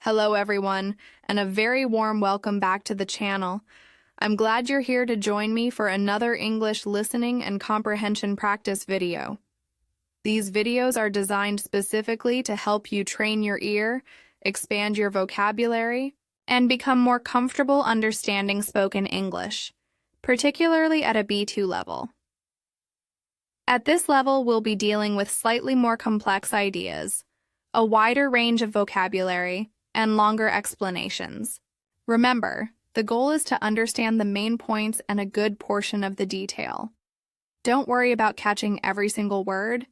Hello everyone, and a very warm welcome back to the channel. I'm glad you're here to join me for another English listening and comprehension practice video. These videos are designed specifically to help you train your ear, expand your vocabulary, and become more comfortable understanding spoken English, particularly at a B2 level. At this level, we'll be dealing with slightly more complex ideas, a wider range of vocabulary, and longer explanations. Remember, the goal is to understand the main points and a good portion of the detail. Don't worry about catching every single word.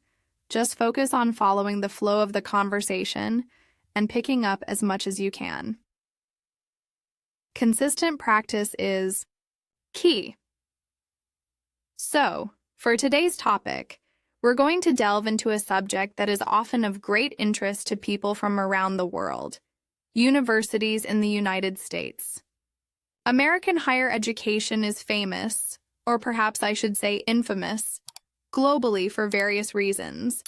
Just focus on following the flow of the conversation and picking up as much as you can. Consistent practice is key. So, for today's topic, we're going to delve into a subject that is often of great interest to people from around the world: universities in the United States. American higher education is famous, or perhaps I should say infamous, globally for various reasons.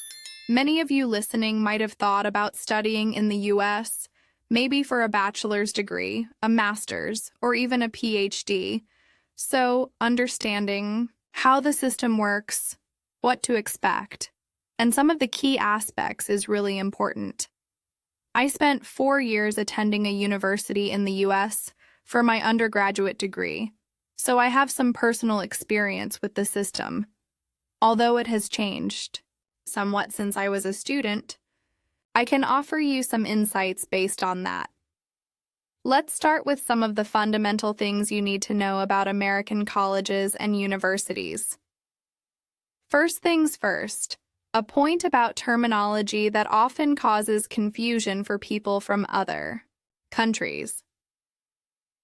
Many of you listening might have thought about studying in the US, maybe for a bachelor's degree, a master's, or even a PhD. So, understanding how the system works, what to expect, and some of the key aspects is really important. I spent 4 years attending a university in the US for my undergraduate degree, so I have some personal experience with the system. Although it has changed somewhat since I was a student, I can offer you some insights based on that. Let's start with some of the fundamental things you need to know about American colleges and universities. First things first, a point about terminology that often causes confusion for people from other countries.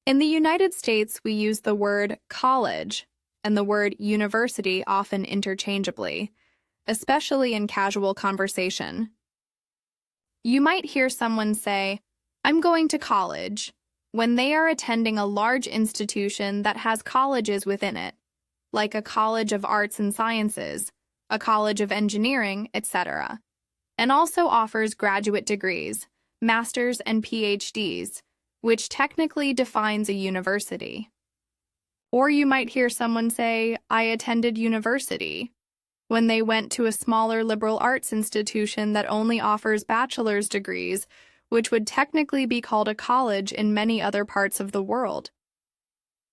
In the United States, we use the word college and the word university often interchangeably, especially in casual conversation. You might hear someone say, "I'm going to college," when they are attending a large institution that has colleges within it, like a College of Arts and Sciences, a College of Engineering, etc., and also offers graduate degrees, masters and PhDs, which technically defines a university. Or you might hear someone say, "I attended university," when they went to a smaller liberal arts institution that only offers bachelor's degrees, which would technically be called a college in many other parts of the world.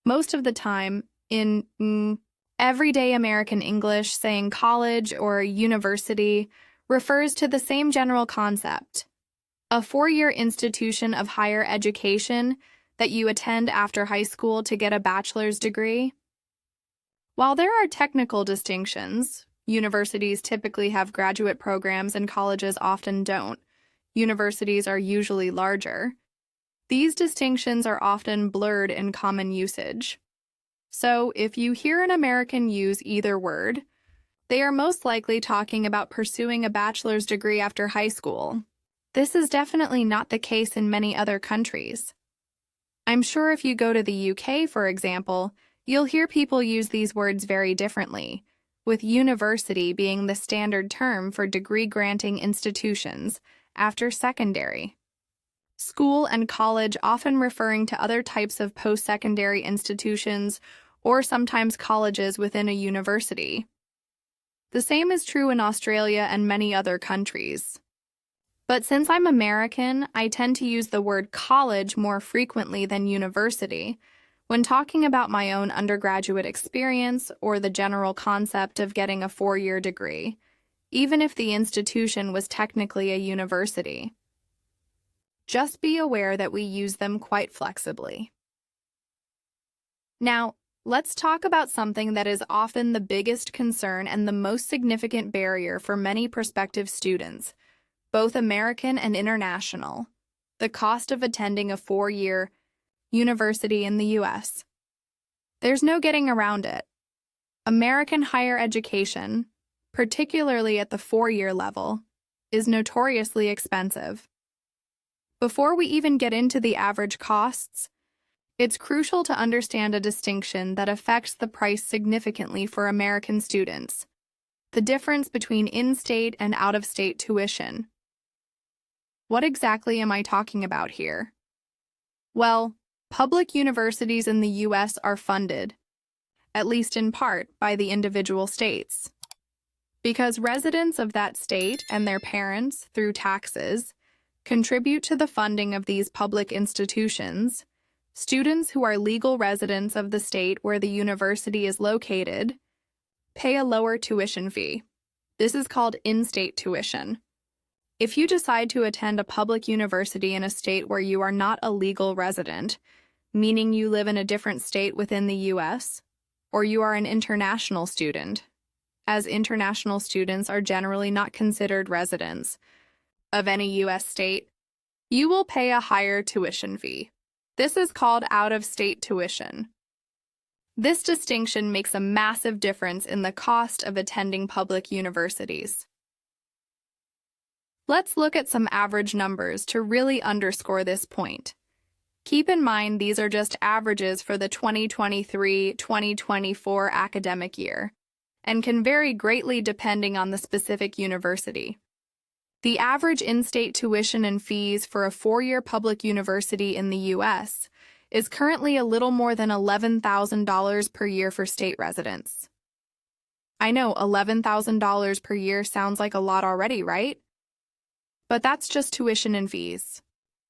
Most of the time, in everyday American English, saying college or university refers to the same general concept: a 4-year institution of higher education that you attend after high school to get a bachelor's degree. While there are technical distinctions, universities typically have graduate programs and colleges often don't. Universities are usually larger. These distinctions are often blurred in common usage. So, if you hear an American use either word, they are most likely talking about pursuing a bachelor's degree after high school. This is definitely not the case in many other countries. I'm sure if you go to the UK, for example, you'll hear people use these words very differently, with university being the standard term for degree-granting institutions after secondary school, and college often referring to other types of post-secondary institutions or sometimes colleges within a university. The same is true in Australia and many other countries. But since I'm American, I tend to use the word college more frequently than university when talking about my own undergraduate experience or the general concept of getting a 4-year degree, even if the institution was technically a university. Just be aware that we use them quite flexibly. Now, let's talk about something that is often the biggest concern and the most significant barrier for many prospective students, both American and international: the cost of attending a 4-year university in the US. There's no getting around it. American higher education, particularly at the 4-year level, is notoriously expensive. Before we even get into the average costs, it's crucial to understand a distinction that affects the price significantly for American students: the difference between in-state and out-of-state tuition. What exactly am I talking about here? Well, public universities in the U.S. are funded, at least in part, by the individual states. Because residents of that state and their parents, through taxes, contribute to the funding of these public institutions, students who are legal residents of the state where the university is located pay a lower tuition fee. This is called in-state tuition. If you decide to attend a public university in a state where you are not a legal resident, meaning you live in a different state within the U.S., or you are an international student, as international students are generally not considered residents of any U.S. state, you will pay a higher tuition fee. This is called out-of-state tuition. This distinction makes a massive difference in the cost of attending public universities. Let's look at some average numbers to really underscore this point. Keep in mind these are just averages for the 2023-2024 academic year, and can vary greatly depending on the specific university. The average in-state tuition and fees for a four-year public university in the U.S. is currently a little more than $11,000 per year for state residents. I know $11,000 per year sounds like a lot already, right? But that's just tuition and fees.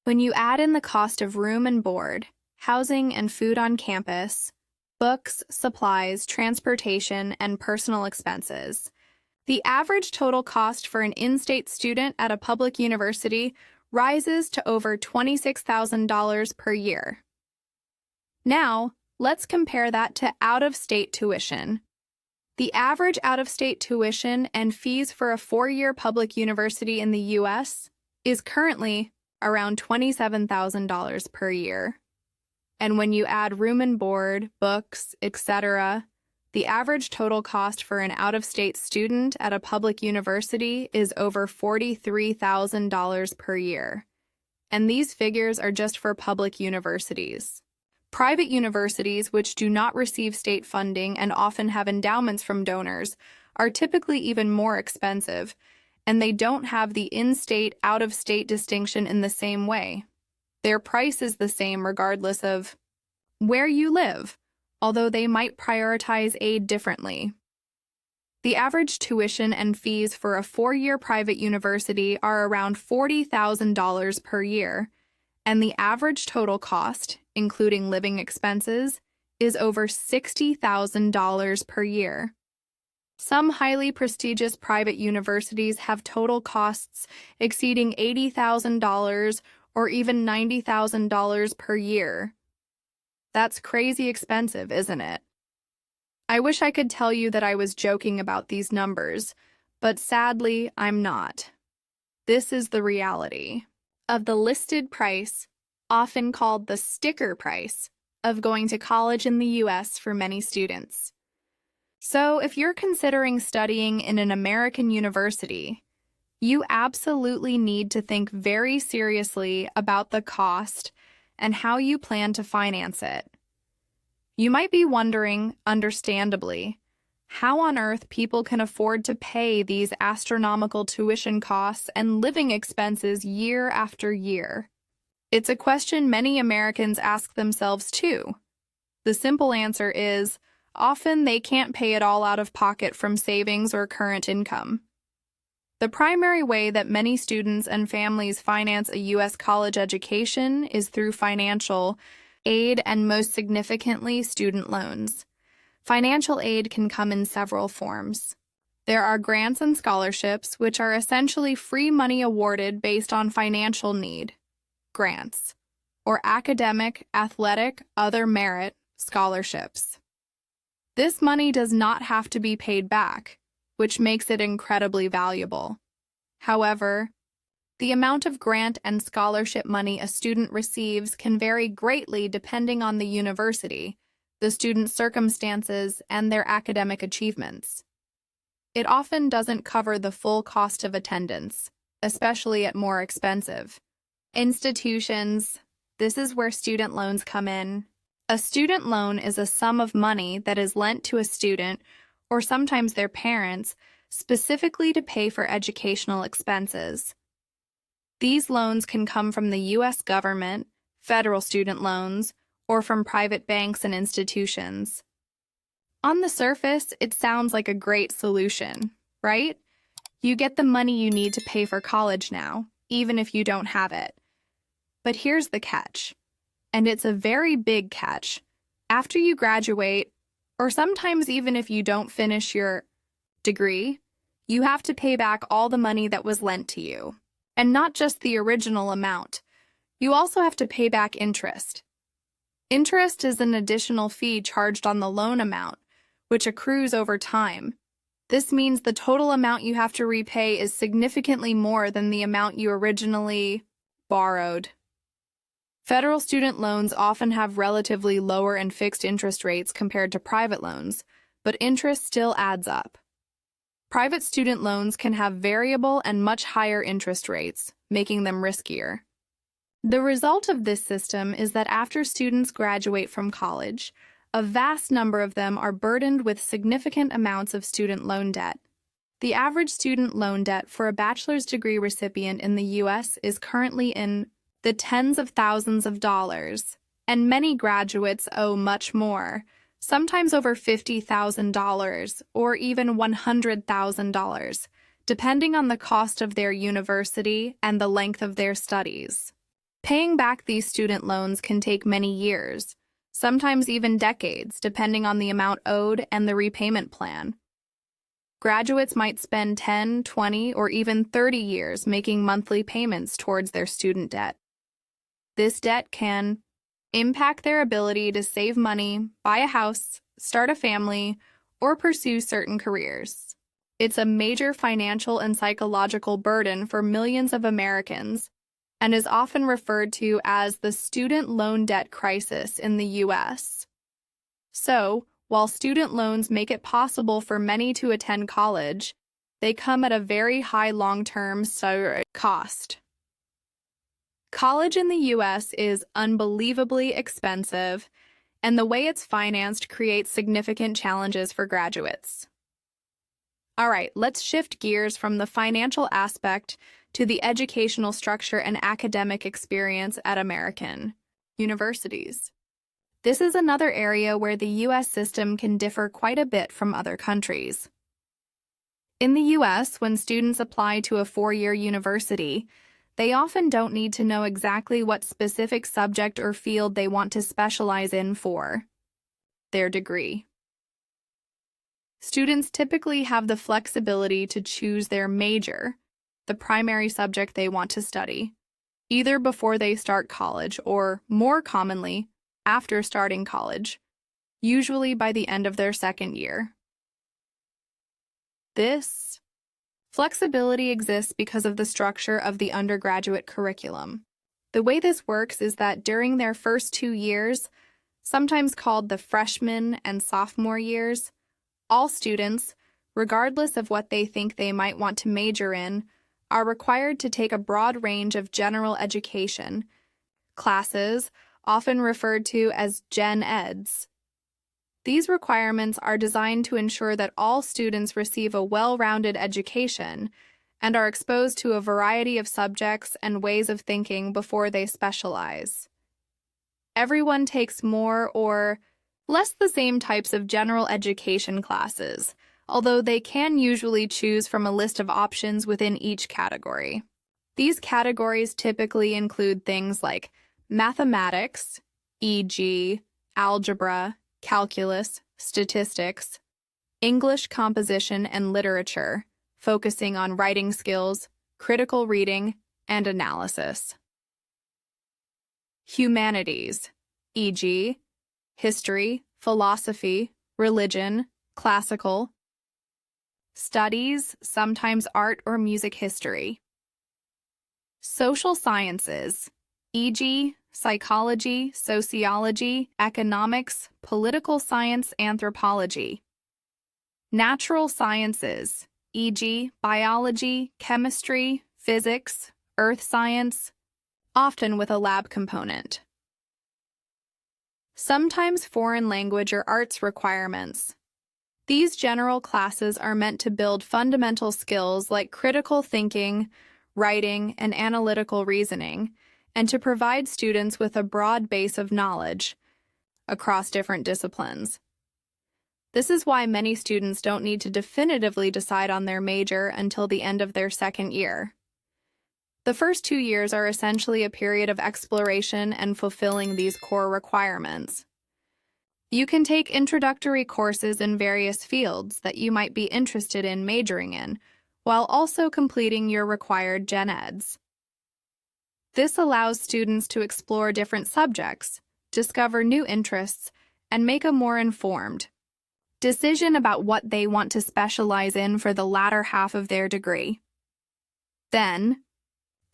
When you add in the cost of room and board, housing and food on campus, books, supplies, transportation, and personal expenses, the average total cost for an in-state student at a public university rises to over $26,000 per year. Now, let's compare that to out-of-state tuition. The average out-of-state tuition and fees for a four-year public university in the U.S. is currently around $27,000 per year. And when you add room and board, books, etc., the average total cost for an out-of-state student at a public university is over $43,000 per year. And these figures are just for public universities. Private universities, which do not receive state funding and often have endowments from donors, are typically even more expensive, and they don't have the in-state, out-of-state distinction in the same way. Their price is the same regardless of where you live, although they might prioritize aid differently. The average tuition and fees for a four-year private university are around $40,000 per year, and the average total cost, including living expenses, is over $60,000 per year. Some highly prestigious private universities have total costs exceeding $80,000 or even $90,000 per year. That's crazy expensive, isn't it? I wish I could tell you that I was joking about these numbers, but sadly, I'm not. This is the reality of the listed price, often called the sticker price, of going to college in the U.S. for many students. So, if you're considering studying in an American university, you absolutely need to think very seriously about the cost and how you plan to finance it. You might be wondering, understandably, how on earth people can afford to pay these astronomical tuition costs and living expenses year after year. It's a question many Americans ask themselves too. The simple answer is, often they can't pay it all out of pocket from savings or current income. The primary way that many students and families finance a U.S. college education is through financial aid and, most significantly, student loans. Financial aid can come in several forms. There are grants and scholarships, which are essentially free money awarded based on financial need, grants, or academic, athletic, other merit scholarships. This money does not have to be paid back, which makes it incredibly valuable. However, the amount of grant and scholarship money a student receives can vary greatly depending on the university, the student's circumstances, and their academic achievements. It often doesn't cover the full cost of attendance, especially at more expensive institutions. This is where student loans come in. A student loan is a sum of money that is lent to a student, or sometimes their parents, specifically to pay for educational expenses. These loans can come from the U.S. government, federal student loans, or from private banks and institutions. On the surface, it sounds like a great solution, right? You get the money you need to pay for college now, even if you don't have it. But here's the catch, and it's a very big catch. After you graduate, or sometimes even if you don't finish your degree, you have to pay back all the money that was lent to you. And not just the original amount. You also have to pay back interest. Interest is an additional fee charged on the loan amount, which accrues over time. This means the total amount you have to repay is significantly more than the amount you originally borrowed. Federal student loans often have relatively lower and fixed interest rates compared to private loans, but interest still adds up. Private student loans can have variable and much higher interest rates, making them riskier. The result of this system is that after students graduate from college, a vast number of them are burdened with significant amounts of student loan debt. The average student loan debt for a bachelor's degree recipient in the U.S. is currently in the tens of thousands of dollars, and many graduates owe much more, sometimes over $50,000 or even $100,000, depending on the cost of their university and the length of their studies. Paying back these student loans can take many years, sometimes even decades, depending on the amount owed and the repayment plan. Graduates might spend 10, 20, or even 30 years making monthly payments towards their student debt. This debt can impact their ability to save money, buy a house, start a family, or pursue certain careers. It's a major financial and psychological burden for millions of Americans and is often referred to as the student loan debt crisis in the U.S. So, while student loans make it possible for many to attend college, they come at a very high long-term cost. College in the U.S. is unbelievably expensive, and the way it's financed creates significant challenges for graduates. All right, let's shift gears from the financial aspect to the educational structure and academic experience at American universities. This is another area where the U.S. system can differ quite a bit from other countries. In the U.S., when students apply to a four-year university, they often don't need to know exactly what specific subject or field they want to specialize in for their degree. Students typically have the flexibility to choose their major, the primary subject they want to study, either before they start college or, more commonly, after starting college, usually by the end of their second year. This flexibility exists because of the structure of the undergraduate curriculum. The way this works is that during their first 2 years, sometimes called the freshman and sophomore years, all students, regardless of what they think they might want to major in, are required to take a broad range of general education classes, often referred to as Gen Eds. These requirements are designed to ensure that all students receive a well-rounded education and are exposed to a variety of subjects and ways of thinking before they specialize. Everyone takes more or less the same types of general education classes, although they can usually choose from a list of options within each category. These categories typically include things like mathematics, e.g., algebra, calculus, statistics, English composition and literature, focusing on writing skills, critical reading, and analysis. Humanities, e.g., history, philosophy, religion, classical studies, sometimes art or music history. Social sciences, e.g., psychology, sociology, economics, political science, anthropology. Natural sciences, e.g., biology, chemistry, physics, earth science, often with a lab component. Sometimes foreign language or arts requirements. These general classes are meant to build fundamental skills like critical thinking, writing, and analytical reasoning, and to provide students with a broad base of knowledge across different disciplines. This is why many students don't need to definitively decide on their major until the end of their second year. The first 2 years are essentially a period of exploration and fulfilling these core requirements. You can take introductory courses in various fields that you might be interested in majoring in, while also completing your required gen eds. This allows students to explore different subjects, discover new interests, and make a more informed decision about what they want to specialize in for the latter half of their degree. Then,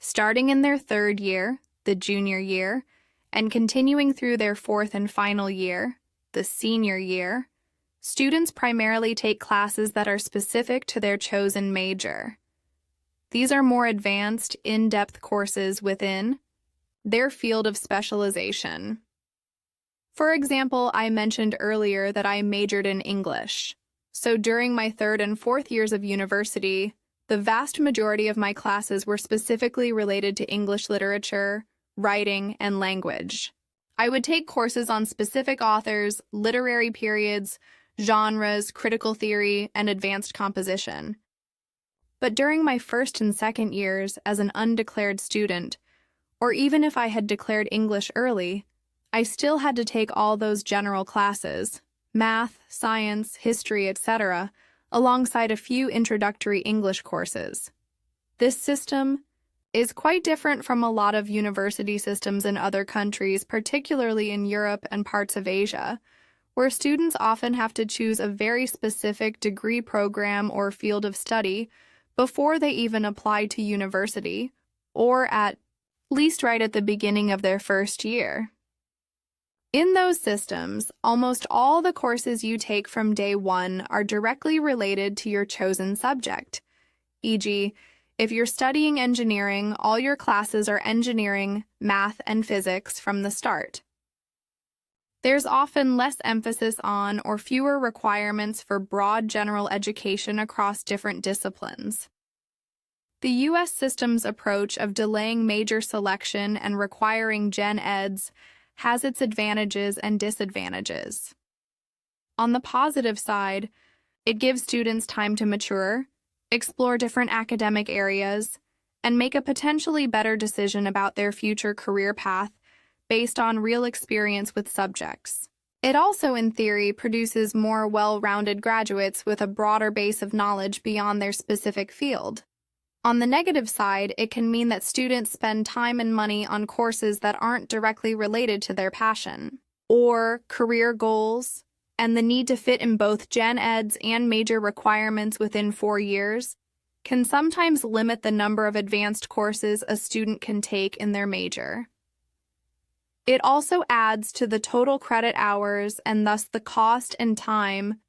starting in their third year, the junior year, and continuing through their fourth and final year, the senior year, students primarily take classes that are specific to their chosen major. These are more advanced, in-depth courses within their field of specialization. For example, I mentioned earlier that I majored in English. So during my third and fourth years of university, the vast majority of my classes were specifically related to English literature, writing, and language. I would take courses on specific authors, literary periods, genres, critical theory, and advanced composition. But during my first and second years as an undeclared student, or even if I had declared English early, I still had to take all those general classes, math, science, history, etc., alongside a few introductory English courses. This system is quite different from a lot of university systems in other countries, particularly in Europe and parts of Asia, where students often have to choose a very specific degree program or field of study before they even apply to university, or at least right at the beginning of their first year. In those systems, almost all the courses you take from day one are directly related to your chosen subject. E.g., if you're studying engineering, all your classes are engineering, math, and physics from the start. There's often less emphasis on or fewer requirements for broad general education across different disciplines. The U.S. system's approach of delaying major selection and requiring gen eds has its advantages and disadvantages. On the positive side, it gives students time to mature, explore different academic areas, and make a potentially better decision about their future career path based on real experience with subjects. It also, in theory, produces more well-rounded graduates with a broader base of knowledge beyond their specific field. On the negative side, it can mean that students spend time and money on courses that aren't directly related to their passion or career goals, and the need to fit in both gen eds and major requirements within 4 years can sometimes limit the number of advanced courses a student can take in their major. It also adds to the total credit hours and thus the cost and time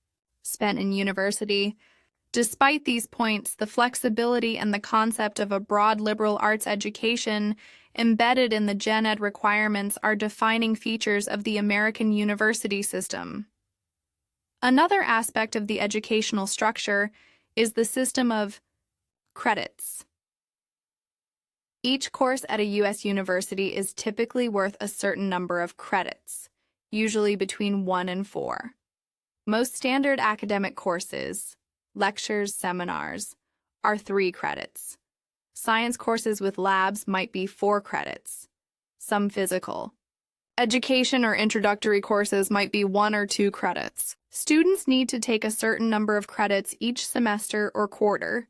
spent in university. Despite these points, the flexibility and the concept of a broad liberal arts education embedded in the gen ed requirements are defining features of the American university system. Another aspect of the educational structure is the system of credits. Each course at a U.S. university is typically worth a certain number of credits, usually between 1 and 4. Most standard academic courses, lectures, seminars, are 3 credits. Science courses with labs might be 4 credits, some physical. Education or introductory courses might be 1 or 2 credits. Students need to take a certain number of credits each semester or quarter,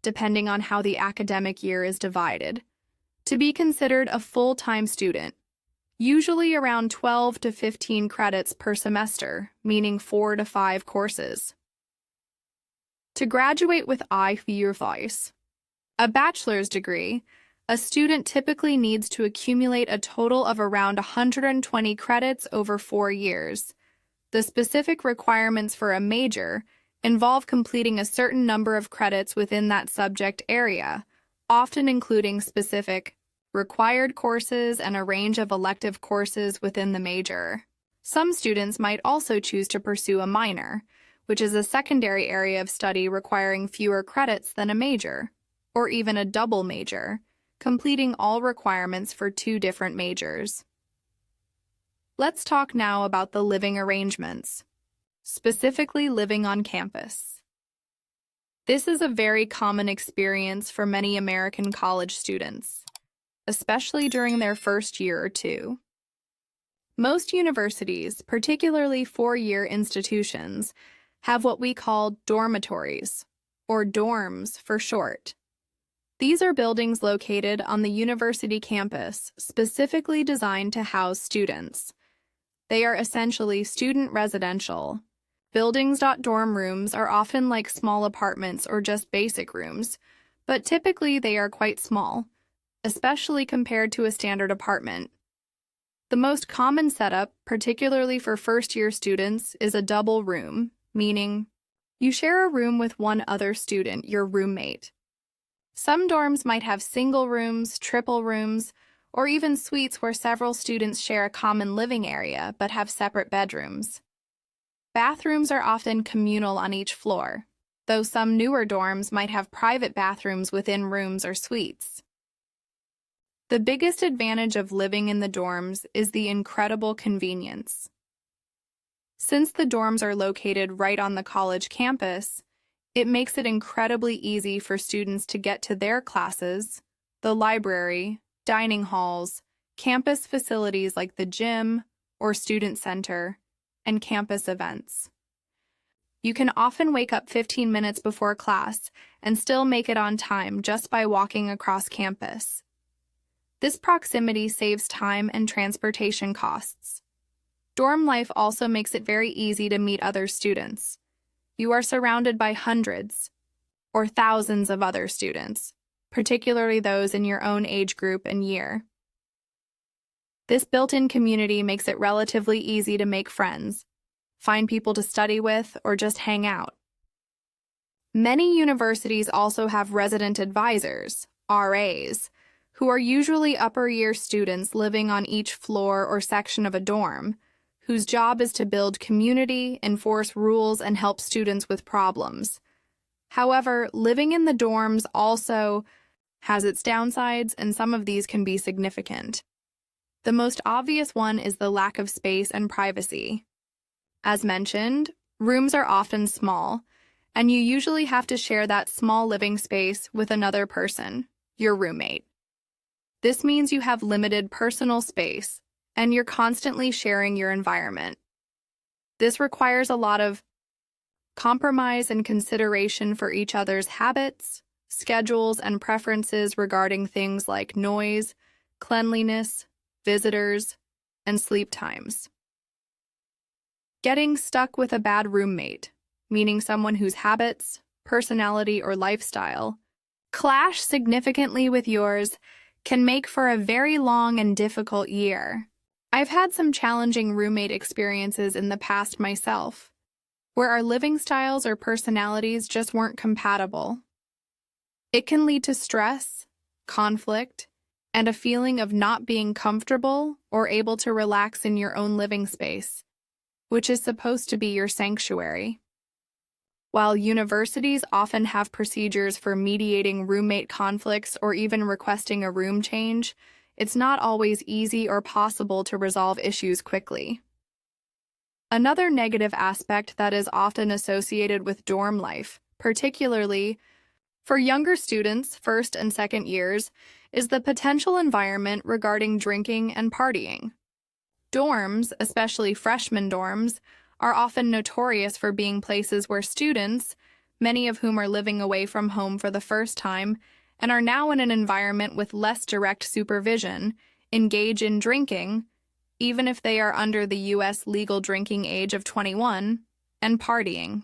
depending on how the academic year is divided, to be considered a full-time student, usually around 12 to 15 credits per semester, meaning 4 to 5 courses. To graduate with I-4, a bachelor's degree, a student typically needs to accumulate a total of around 120 credits over 4 years. The specific requirements for a major involve completing a certain number of credits within that subject area, often including specific required courses and a range of elective courses within the major. Some students might also choose to pursue a minor, which is a secondary area of study requiring fewer credits than a major, or even a double major, completing all requirements for 2 different majors. Let's talk now about the living arrangements, specifically living on campus. This is a very common experience for many American college students, especially during their first year or two. Most universities, particularly 4-year institutions, have what we call dormitories, or dorms for short. These are buildings located on the university campus specifically designed to house students. They are essentially student residential. Buildings. Dorm rooms are often like small apartments or just basic rooms, but typically they are quite small, especially compared to a standard apartment. The most common setup, particularly for first-year students, is a double room, meaning you share a room with one other student, your roommate. Some dorms might have single rooms, triple rooms, or even suites where several students share a common living area but have separate bedrooms. Bathrooms are often communal on each floor, though some newer dorms might have private bathrooms within rooms or suites. The biggest advantage of living in the dorms is the incredible convenience. Since the dorms are located right on the college campus, it makes it incredibly easy for students to get to their classes, the library, dining halls, campus facilities like the gym or student center, and campus events. You can often wake up 15 minutes before class and still make it on time just by walking across campus. This proximity saves time and transportation costs. Dorm life also makes it very easy to meet other students. You are surrounded by hundreds or thousands of other students, particularly those in your own age group and year. This built-in community makes it relatively easy to make friends, find people to study with, or just hang out. Many universities also have resident advisors, RAs, who are usually upper-year students living on each floor or section of a dorm, whose job is to build community, enforce rules, and help students with problems. However, living in the dorms also has its downsides, and some of these can be significant. The most obvious one is the lack of space and privacy. As mentioned, rooms are often small, and you usually have to share that small living space with another person, your roommate. This means you have limited personal space, and you're constantly sharing your environment. This requires a lot of compromise and consideration for each other's habits, schedules, and preferences regarding things like noise, cleanliness, visitors, and sleep times. Getting stuck with a bad roommate, meaning someone whose habits, personality, or lifestyle clash significantly with yours, can make for a very long and difficult year. I've had some challenging roommate experiences in the past myself, where our living styles or personalities just weren't compatible. It can lead to stress, conflict, and a feeling of not being comfortable or able to relax in your own living space, which is supposed to be your sanctuary. While universities often have procedures for mediating roommate conflicts or even requesting a room change, it's not always easy or possible to resolve issues quickly. Another negative aspect that is often associated with dorm life, particularly for younger students, first and second years, is the potential environment regarding drinking and partying. Dorms, especially freshman dorms, are often notorious for being places where students, many of whom are living away from home for the first time and are now in an environment with less direct supervision, engage in drinking, even if they are under the U.S. legal drinking age of 21, and partying.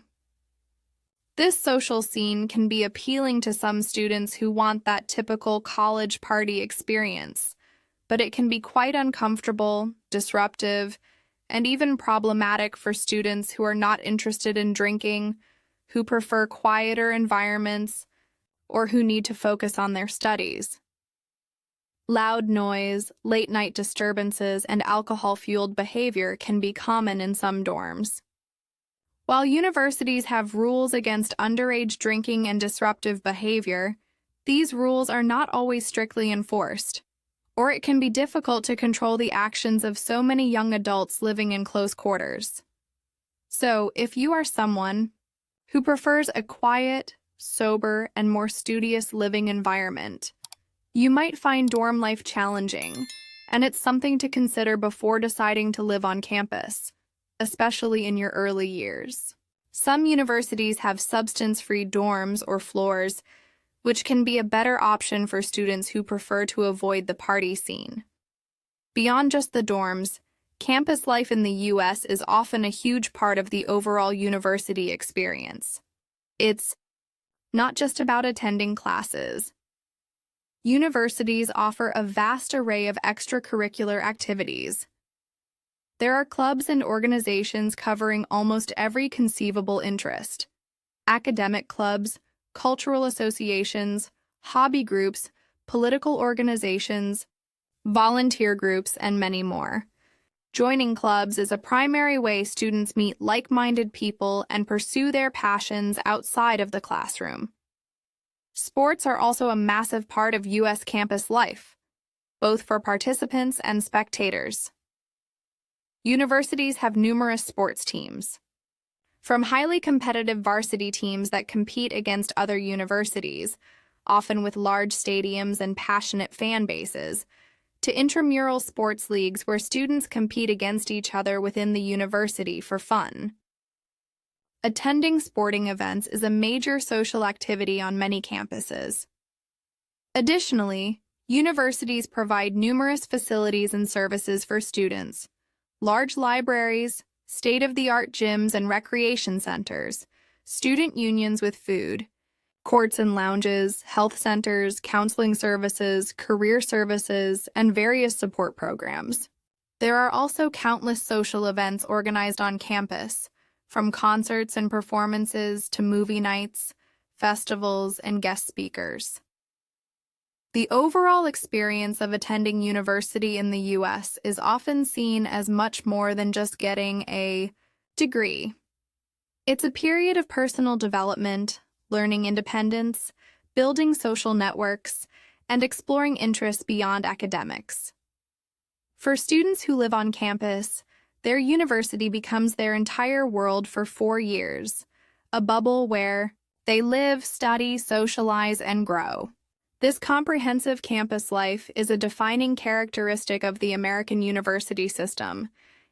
This social scene can be appealing to some students who want that typical college party experience, but it can be quite uncomfortable, disruptive, and even problematic for students who are not interested in drinking, who prefer quieter environments, or who need to focus on their studies. Loud noise, late-night disturbances, and alcohol-fueled behavior can be common in some dorms. While universities have rules against underage drinking and disruptive behavior, These rules are not always strictly enforced, or it can be difficult to control the actions of so many young adults living in close quarters. So, if you are someone who prefers a quiet, sober, and more studious living environment, you might find dorm life challenging, and it's something to consider before deciding to live on campus, especially in your early years. Some universities have substance-free dorms or floors, which can be a better option for students who prefer to avoid the party scene. Beyond just the dorms, campus life in the U.S. is often a huge part of the overall university experience. It's not just about attending classes. Universities offer a vast array of extracurricular activities. There are clubs and organizations covering almost every conceivable interest: academic clubs, cultural associations, hobby groups, political organizations, volunteer groups, and many more. Joining clubs is a primary way students meet like-minded people and pursue their passions outside of the classroom. Sports are also a massive part of U.S. campus life, both for participants and spectators. Universities have numerous sports teams. From highly competitive varsity teams that compete against other universities, often with large stadiums and passionate fan bases, to intramural sports leagues where students compete against each other within the university for fun. Attending sporting events is a major social activity on many campuses. Additionally, universities provide numerous facilities and services for students: large libraries, state-of-the-art gyms and recreation centers, student unions with food, courts and lounges, health centers, counseling services, career services, and various support programs. There are also countless social events organized on campus, from concerts and performances to movie nights, festivals, and guest speakers. The overall experience of attending university in the U.S. is often seen as much more than just getting a degree. It's a period of personal development, learning independence, building social networks, and exploring interests beyond academics. For students who live on campus, their university becomes their entire world for 4 years, a bubble where they live, study, socialize, and grow. This comprehensive campus life is a defining characteristic of the American university system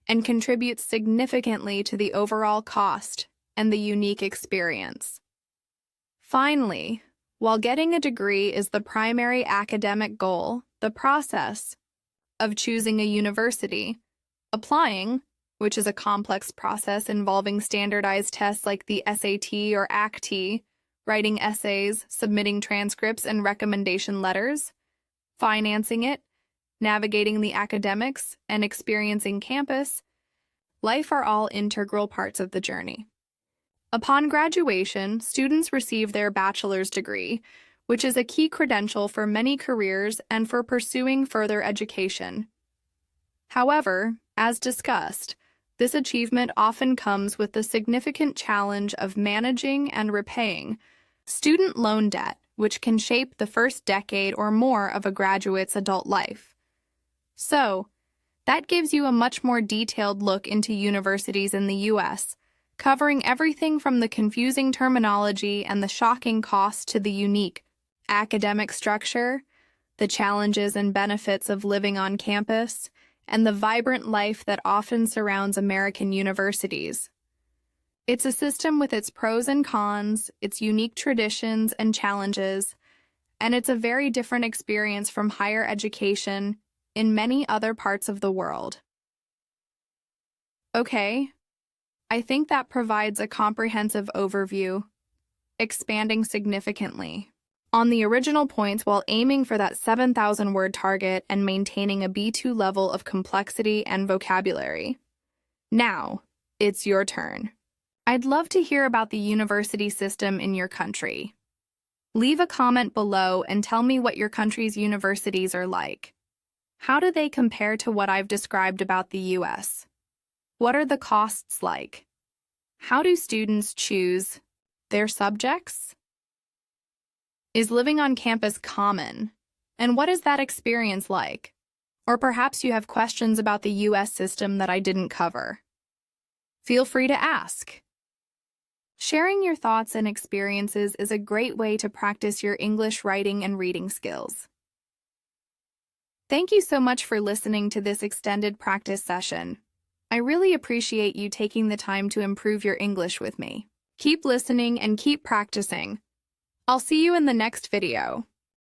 and contributes significantly to the overall cost and the unique experience. Finally, while getting a degree is the primary academic goal, the process of choosing a university, applying, which is a complex process involving standardized tests like the SAT or ACT, writing essays, submitting transcripts and recommendation letters, financing it, navigating the academics, and experiencing campus life are all integral parts of the journey. Upon graduation, students receive their bachelor's degree, which is a key credential for many careers and for pursuing further education. However, as discussed, this achievement often comes with the significant challenge of managing and repaying student loan debt, which can shape the first decade or more of a graduate's adult life. So, that gives you a much more detailed look into universities in the U.S., covering everything from the confusing terminology and the shocking cost to the unique academic structure, the challenges and benefits of living on campus, and the vibrant life that often surrounds American universities. It's a system with its pros and cons, its unique traditions and challenges, and it's a very different experience from higher education in many other parts of the world. Okay, I think that provides a comprehensive overview, expanding significantly on the original points while aiming for that 7,000-word target and maintaining a B2 level of complexity and vocabulary. Now, it's your turn. I'd love to hear about the university system in your country. Leave a comment below and tell me what your country's universities are like. How do they compare to what I've described about the U.S.? What are the costs like? How do students choose their subjects? Is living on campus common? And what is that experience like? Or perhaps you have questions about the U.S. system that I didn't cover. Feel free to ask. Sharing your thoughts and experiences is a great way to practice your English writing and reading skills. Thank you so much for listening to this extended practice session. I really appreciate you taking the time to improve your English with me. Keep listening and keep practicing. I'll see you in the next video.